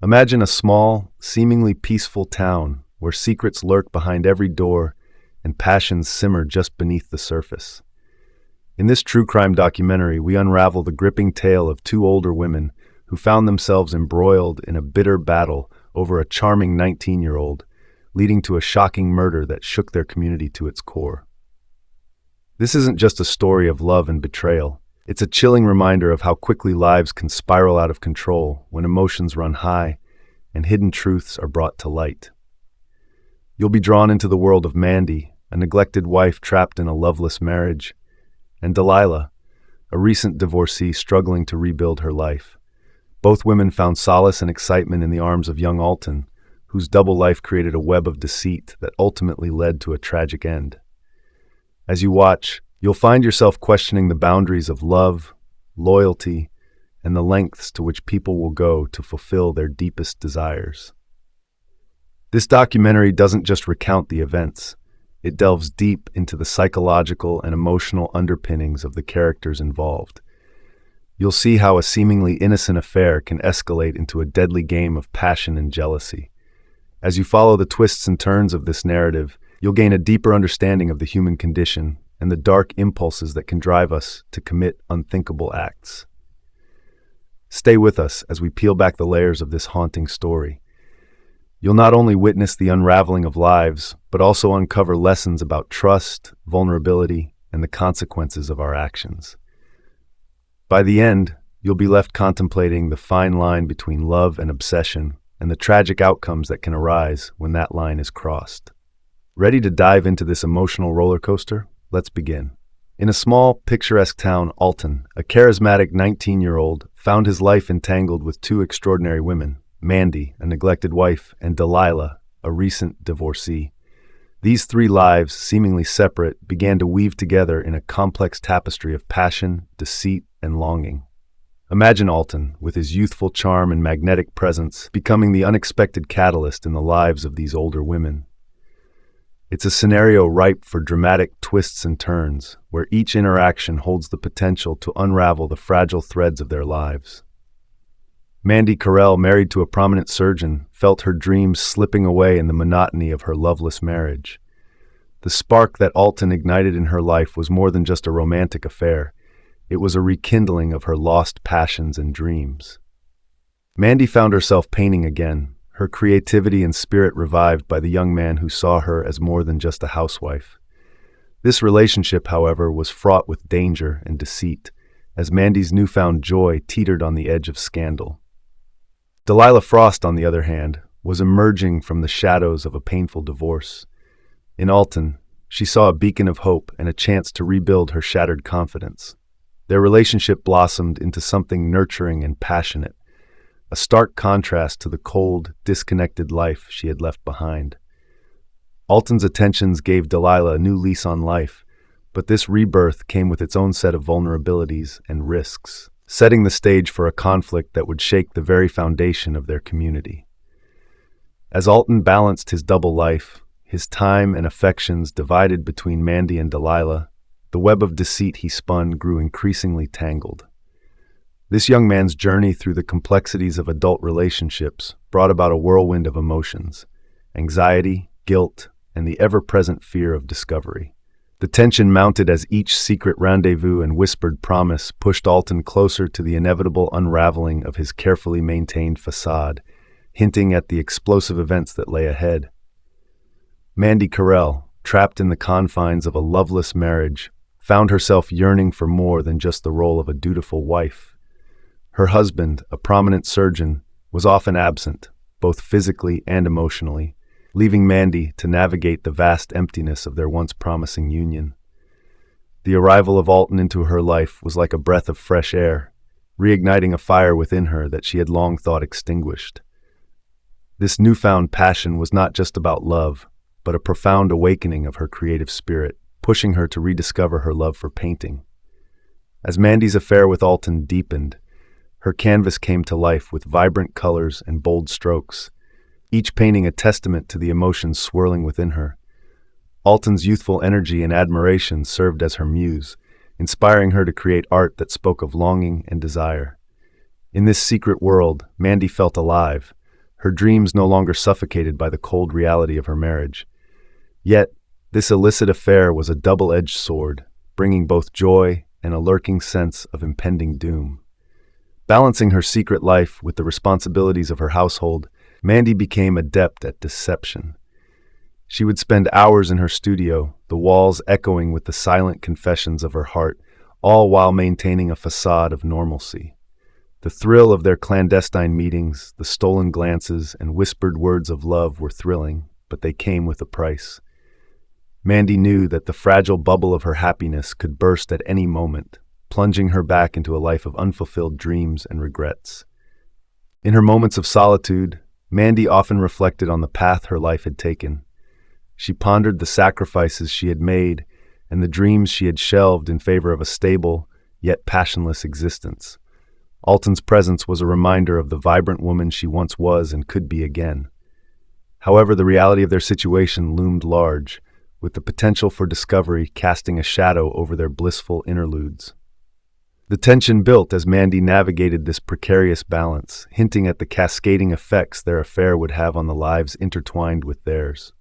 Imagine a small, seemingly peaceful town where secrets lurk behind every door and passions simmer just beneath the surface. In this true crime documentary, we unravel the gripping tale of two older women who found themselves embroiled in a bitter battle over a charming 19-year-old, leading to a shocking murder that shook their community to its core. This isn't just a story of love and betrayal. It's a chilling reminder of how quickly lives can spiral out of control when emotions run high and hidden truths are brought to light. You'll be drawn into the world of Mandy, a neglected wife trapped in a loveless marriage, and Delilah, a recent divorcee struggling to rebuild her life. Both women found solace and excitement in the arms of young Alton, whose double life created a web of deceit that ultimately led to a tragic end. As you watch, you'll find yourself questioning the boundaries of love, loyalty, and the lengths to which people will go to fulfill their deepest desires. This documentary doesn't just recount the events. It delves deep into the psychological and emotional underpinnings of the characters involved. You'll see how a seemingly innocent affair can escalate into a deadly game of passion and jealousy. As you follow the twists and turns of this narrative, you'll gain a deeper understanding of the human condition and the dark impulses that can drive us to commit unthinkable acts. Stay with us as we peel back the layers of this haunting story. You'll not only witness the unraveling of lives, but also uncover lessons about trust, vulnerability, and the consequences of our actions. By the end, you'll be left contemplating the fine line between love and obsession and the tragic outcomes that can arise when that line is crossed. Ready to dive into this emotional roller coaster? Let's begin. In a small, picturesque town, Alton, a charismatic 19-year-old found his life entangled with two extraordinary women, Mandy, a neglected wife, and Delilah, a recent divorcee. These three lives, seemingly separate, began to weave together in a complex tapestry of passion, deceit, and longing. Imagine Alton, with his youthful charm and magnetic presence, becoming the unexpected catalyst in the lives of these older women. It's a scenario ripe for dramatic twists and turns, where each interaction holds the potential to unravel the fragile threads of their lives. Mandy Carell, married to a prominent surgeon, felt her dreams slipping away in the monotony of her loveless marriage. The spark that Alton ignited in her life was more than just a romantic affair. It was a rekindling of her lost passions and dreams. Mandy found herself painting again, her creativity and spirit revived by the young man who saw her as more than just a housewife. This relationship, however, was fraught with danger and deceit, as Mandy's newfound joy teetered on the edge of scandal. Delilah Frost, on the other hand, was emerging from the shadows of a painful divorce. In Alton, she saw a beacon of hope and a chance to rebuild her shattered confidence. Their relationship blossomed into something nurturing and passionate, a stark contrast to the cold, disconnected life she had left behind. Alton's attentions gave Delilah a new lease on life, but this rebirth came with its own set of vulnerabilities and risks, setting the stage for a conflict that would shake the very foundation of their community. As Alton balanced his double life, his time and affections divided between Mandy and Delilah, the web of deceit he spun grew increasingly tangled. This young man's journey through the complexities of adult relationships brought about a whirlwind of emotions, anxiety, guilt, and the ever-present fear of discovery. The tension mounted as each secret rendezvous and whispered promise pushed Alton closer to the inevitable unraveling of his carefully maintained facade, hinting at the explosive events that lay ahead. Mandy Carell, trapped in the confines of a loveless marriage, found herself yearning for more than just the role of a dutiful wife. Her husband, a prominent surgeon, was often absent, both physically and emotionally, leaving Mandy to navigate the vast emptiness of their once promising union. The arrival of Alton into her life was like a breath of fresh air, reigniting a fire within her that she had long thought extinguished. This newfound passion was not just about love, but a profound awakening of her creative spirit, pushing her to rediscover her love for painting. As Mandy's affair with Alton deepened, her canvas came to life with vibrant colors and bold strokes, each painting a testament to the emotions swirling within her. Alton's youthful energy and admiration served as her muse, inspiring her to create art that spoke of longing and desire. In this secret world, Mandy felt alive, her dreams no longer suffocated by the cold reality of her marriage. Yet, this illicit affair was a double-edged sword, bringing both joy and a lurking sense of impending doom. Balancing her secret life with the responsibilities of her household, Mandy became adept at deception. She would spend hours in her studio, the walls echoing with the silent confessions of her heart, all while maintaining a facade of normalcy. The thrill of their clandestine meetings, the stolen glances, and whispered words of love were thrilling, but they came with a price. Mandy knew that the fragile bubble of her happiness could burst at any moment, plunging her back into a life of unfulfilled dreams and regrets. In her moments of solitude, Mandy often reflected on the path her life had taken. She pondered the sacrifices she had made and the dreams she had shelved in favor of a stable, yet passionless existence. Alton's presence was a reminder of the vibrant woman she once was and could be again. However, the reality of their situation loomed large, with the potential for discovery casting a shadow over their blissful interludes. The tension built as Mandy navigated this precarious balance, hinting at the cascading effects their affair would have on the lives intertwined with theirs.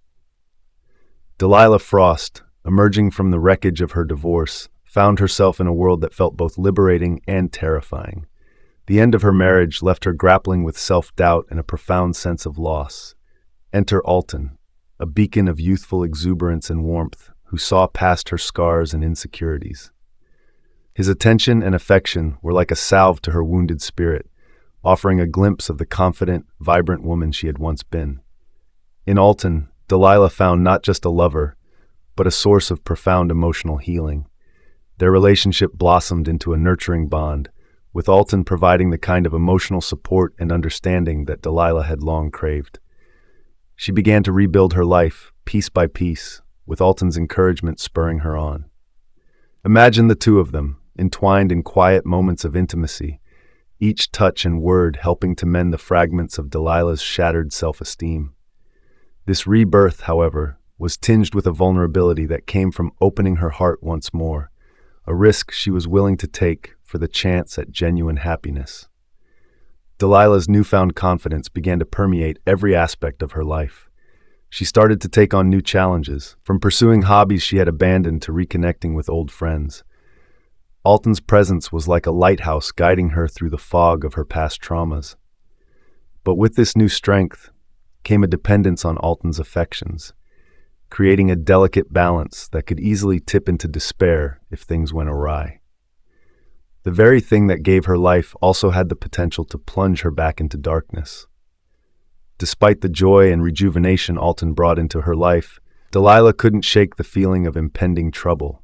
Delilah Frost, emerging from the wreckage of her divorce, found herself in a world that felt both liberating and terrifying. The end of her marriage left her grappling with self-doubt and a profound sense of loss. Enter Alton, a beacon of youthful exuberance and warmth, who saw past her scars and insecurities. His attention and affection were like a salve to her wounded spirit, offering a glimpse of the confident, vibrant woman she had once been. In Alton, Delilah found not just a lover, but a source of profound emotional healing. Their relationship blossomed into a nurturing bond, with Alton providing the kind of emotional support and understanding that Delilah had long craved. She began to rebuild her life, piece by piece, with Alton's encouragement spurring her on. Imagine the two of them, entwined in quiet moments of intimacy, each touch and word helping to mend the fragments of Delilah's shattered self-esteem. This rebirth, however, was tinged with a vulnerability that came from opening her heart once more, a risk she was willing to take for the chance at genuine happiness. Delilah's newfound confidence began to permeate every aspect of her life. She started to take on new challenges, from pursuing hobbies she had abandoned to reconnecting with old friends. Alton's presence was like a lighthouse guiding her through the fog of her past traumas. But with this new strength came a dependence on Alton's affections, creating a delicate balance that could easily tip into despair if things went awry. The very thing that gave her life also had the potential to plunge her back into darkness. Despite the joy and rejuvenation Alton brought into her life, Delilah couldn't shake the feeling of impending trouble.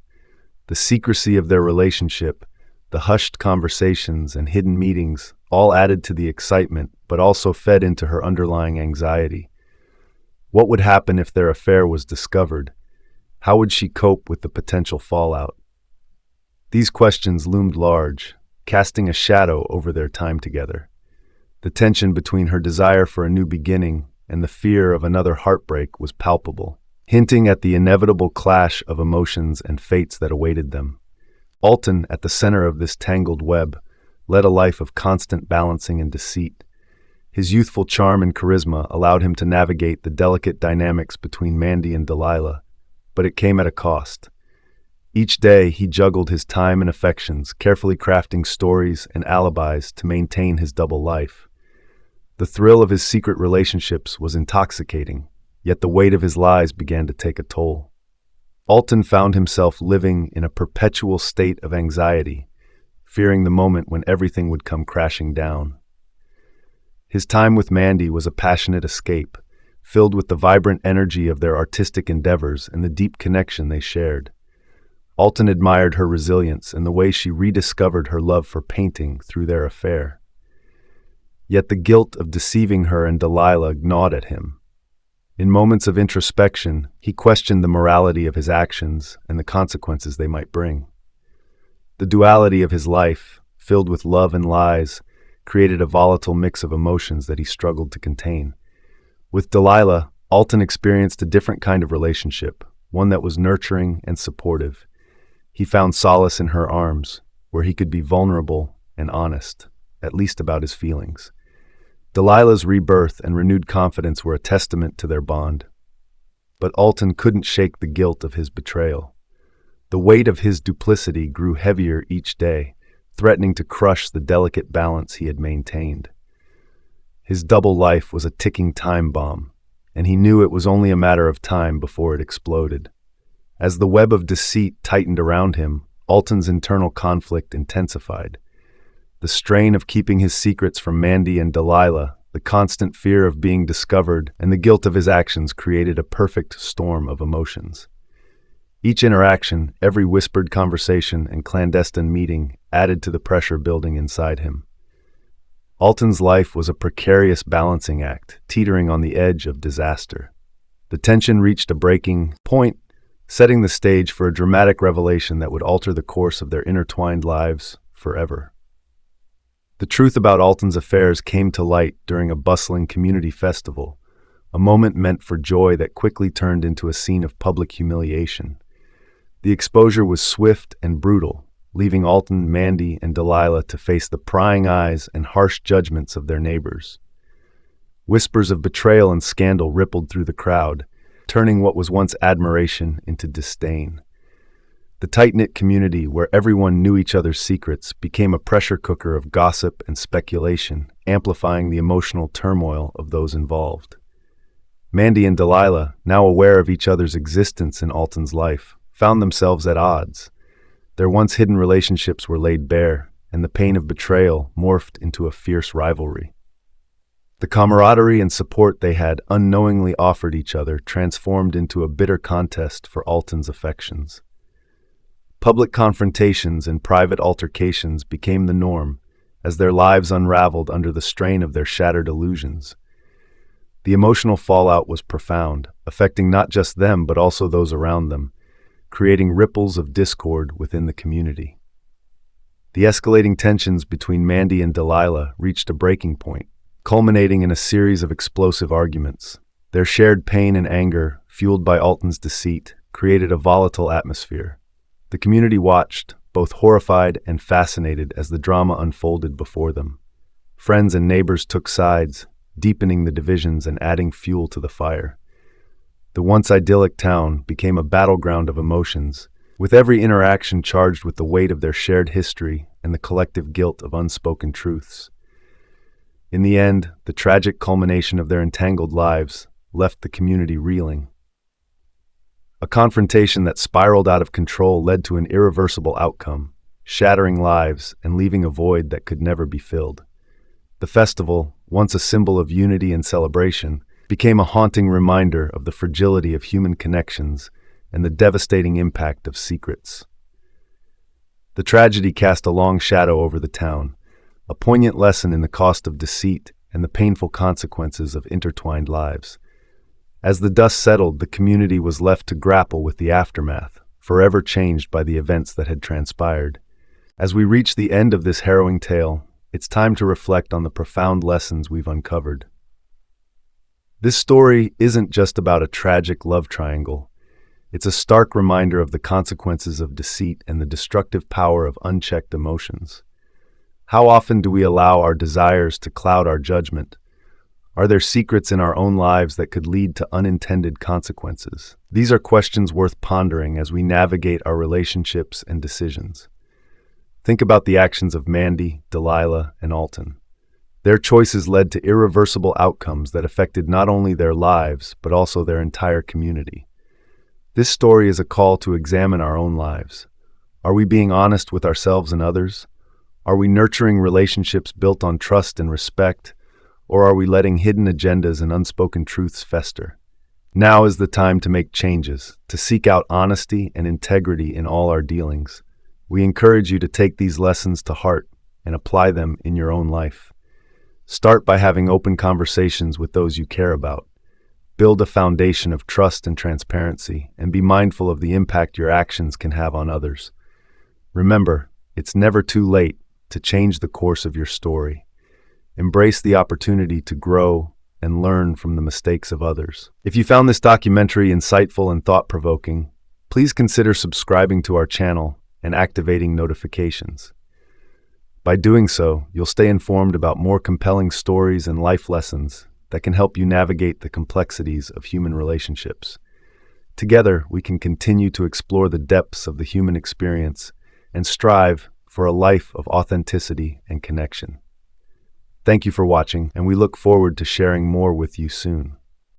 The secrecy of their relationship, the hushed conversations and hidden meetings, all added to the excitement but also fed into her underlying anxiety. What would happen if their affair was discovered? How would she cope with the potential fallout? These questions loomed large, casting a shadow over their time together. The tension between her desire for a new beginning and the fear of another heartbreak was palpable, hinting at the inevitable clash of emotions and fates that awaited them. Alton, at the center of this tangled web, led a life of constant balancing and deceit. His youthful charm and charisma allowed him to navigate the delicate dynamics between Mandy and Delilah, but it came at a cost. Each day he juggled his time and affections, carefully crafting stories and alibis to maintain his double life. The thrill of his secret relationships was intoxicating, yet the weight of his lies began to take a toll. Alton found himself living in a perpetual state of anxiety, fearing the moment when everything would come crashing down. His time with Mandy was a passionate escape, filled with the vibrant energy of their artistic endeavors and the deep connection they shared. Alton admired her resilience and the way she rediscovered her love for painting through their affair. Yet the guilt of deceiving her and Delilah gnawed at him. In moments of introspection, he questioned the morality of his actions and the consequences they might bring. The duality of his life, filled with love and lies, created a volatile mix of emotions that he struggled to contain. With Delilah, Alton experienced a different kind of relationship, one that was nurturing and supportive. He found solace in her arms, where he could be vulnerable and honest, at least about his feelings. Delilah's rebirth and renewed confidence were a testament to their bond. But Alton couldn't shake the guilt of his betrayal. The weight of his duplicity grew heavier each day, threatening to crush the delicate balance he had maintained. His double life was a ticking time bomb, and he knew it was only a matter of time before it exploded. As the web of deceit tightened around him, Alton's internal conflict intensified. The strain of keeping his secrets from Mandy and Delilah, the constant fear of being discovered, and the guilt of his actions created a perfect storm of emotions. Each interaction, every whispered conversation and clandestine meeting added to the pressure building inside him. Alton's life was a precarious balancing act, teetering on the edge of disaster. The tension reached a breaking point, setting the stage for a dramatic revelation that would alter the course of their intertwined lives forever. The truth about Alton's affairs came to light during a bustling community festival, a moment meant for joy that quickly turned into a scene of public humiliation. The exposure was swift and brutal, leaving Alton, Mandy, and Delilah to face the prying eyes and harsh judgments of their neighbors. Whispers of betrayal and scandal rippled through the crowd, turning what was once admiration into disdain. The tight-knit community, where everyone knew each other's secrets, became a pressure cooker of gossip and speculation, amplifying the emotional turmoil of those involved. Mandy and Delilah, now aware of each other's existence in Alton's life, found themselves at odds. Their once hidden relationships were laid bare, and the pain of betrayal morphed into a fierce rivalry. The camaraderie and support they had unknowingly offered each other transformed into a bitter contest for Alton's affections. Public confrontations and private altercations became the norm as their lives unraveled under the strain of their shattered illusions. The emotional fallout was profound, affecting not just them but also those around them, creating ripples of discord within the community. The escalating tensions between Mandy and Delilah reached a breaking point, culminating in a series of explosive arguments. Their shared pain and anger, fueled by Alton's deceit, created a volatile atmosphere. The community watched, both horrified and fascinated as the drama unfolded before them. Friends and neighbors took sides, deepening the divisions and adding fuel to the fire. The once idyllic town became a battleground of emotions, with every interaction charged with the weight of their shared history and the collective guilt of unspoken truths. In the end, the tragic culmination of their entangled lives left the community reeling. A confrontation that spiraled out of control led to an irreversible outcome, shattering lives and leaving a void that could never be filled. The festival, once a symbol of unity and celebration, became a haunting reminder of the fragility of human connections and the devastating impact of secrets. The tragedy cast a long shadow over the town, a poignant lesson in the cost of deceit and the painful consequences of intertwined lives. As the dust settled, the community was left to grapple with the aftermath, forever changed by the events that had transpired. As we reach the end of this harrowing tale, it's time to reflect on the profound lessons we've uncovered. This story isn't just about a tragic love triangle. It's a stark reminder of the consequences of deceit and the destructive power of unchecked emotions. How often do we allow our desires to cloud our judgment? Are there secrets in our own lives that could lead to unintended consequences? These are questions worth pondering as we navigate our relationships and decisions. Think about the actions of Mandy, Delilah, and Alton. Their choices led to irreversible outcomes that affected not only their lives, but also their entire community. This story is a call to examine our own lives. Are we being honest with ourselves and others? Are we nurturing relationships built on trust and respect? Or are we letting hidden agendas and unspoken truths fester? Now is the time to make changes, to seek out honesty and integrity in all our dealings. We encourage you to take these lessons to heart and apply them in your own life. Start by having open conversations with those you care about. Build a foundation of trust and transparency, and be mindful of the impact your actions can have on others. Remember, it's never too late to change the course of your story. Embrace the opportunity to grow and learn from the mistakes of others. If you found this documentary insightful and thought-provoking, please consider subscribing to our channel and activating notifications. By doing so, you'll stay informed about more compelling stories and life lessons that can help you navigate the complexities of human relationships. Together, we can continue to explore the depths of the human experience and strive for a life of authenticity and connection. Thank you for watching, and we look forward to sharing more with you soon.